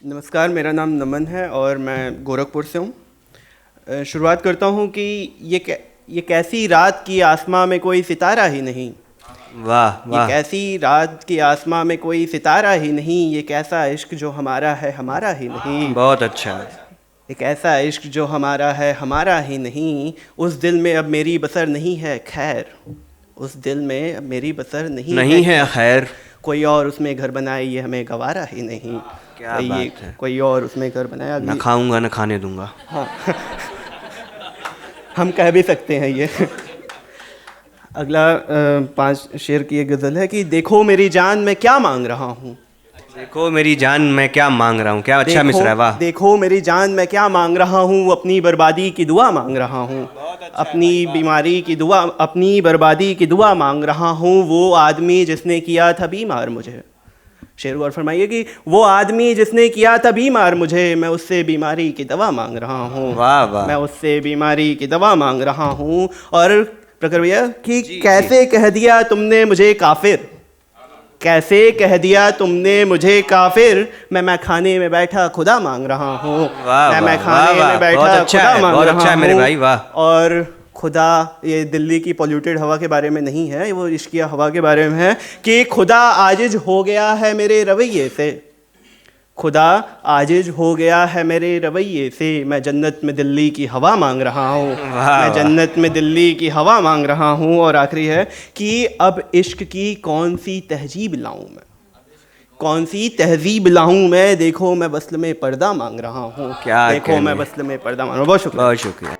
नमस्कार, मेरा नाम नमन है और मैं गोरखपुर से हूँ। शुरुआत करता हूँ कि ये कैसी रात की आसमां में कोई सितारा ही नहीं। वाह ये वाह। कैसी रात की आसमां में कोई सितारा ही नहीं। ये कैसा इश्क जो हमारा है हमारा ही नहीं। बहुत अच्छा। एक ऐसा इश्क जो हमारा है हमारा ही नहीं। उस दिल में अब मेरी बसर नहीं है खैर। उस दिल में अब मेरी बसर नहीं नहीं है खैर। कोई और उसमें घर बनाए ये हमें गवारा ही नहीं। क्या बात है। कोई और उसमें घर बनाया। न खाऊंगा न खाने दूंगा। हाँ हम कह भी सकते हैं ये। अगला 5 शेर की एक गज़ल है कि देखो मेरी जान मैं क्या मांग रहा हूँ। देखो मेरी जान मैं क्या मांग रहा हूँ। क्या अच्छा मिसरा है, वाह। देखो मेरी जान मैं क्या मांग रहा हूँ। अपनी बर्बादी की दुआ मांग रहा हूँ। अपनी बीमारी की दुआ, अपनी बर्बादी की दुआ मांग रहा हूँ। वो आदमी जिसने किया था बीमार मुझे। शेर गौर फरमाइए कि वो आदमी जिसने किया था बीमार मुझे, मैं उससे बीमारी की दवा मांग रहा हूँ। वाह वाह। मैं उससे बीमारी की दवा मांग रहा हूँ। और प्रखर भैया कि कैसे कह दिया तुमने मुझे काफिर। कैसे कह दिया तुमने मुझे काफिर। मैं खाने में बैठा खुदा मांग रहा हूँ। मैं खाने में बैठा खुदा मांग रहा मेरे भाई, हूँ। वाह। और खुदा ये दिल्ली की पॉल्यूटेड हवा के बारे में नहीं है, वो इश्किया हवा के बारे में है कि खुदा आजिज हो गया है मेरे रवैये से। खुदा आजिज हो गया है मेरे रवैये से। मैं जन्नत में दिल्ली की हवा मांग रहा हूँ। मैं जन्नत में दिल्ली की हवा मांग रहा हूँ। और आखिरी है कि अब इश्क की कौन सी तहजीब लाऊं मैं। कौन सी तहजीब लाऊं मैं। देखो मैं वस्ल में पर्दा मांग रहा हूँ। क्या देखो मैं वस्ल में पर्दा मांग रहा हूँ। बहुत शुक्रिया। बहुत शुक्रिया।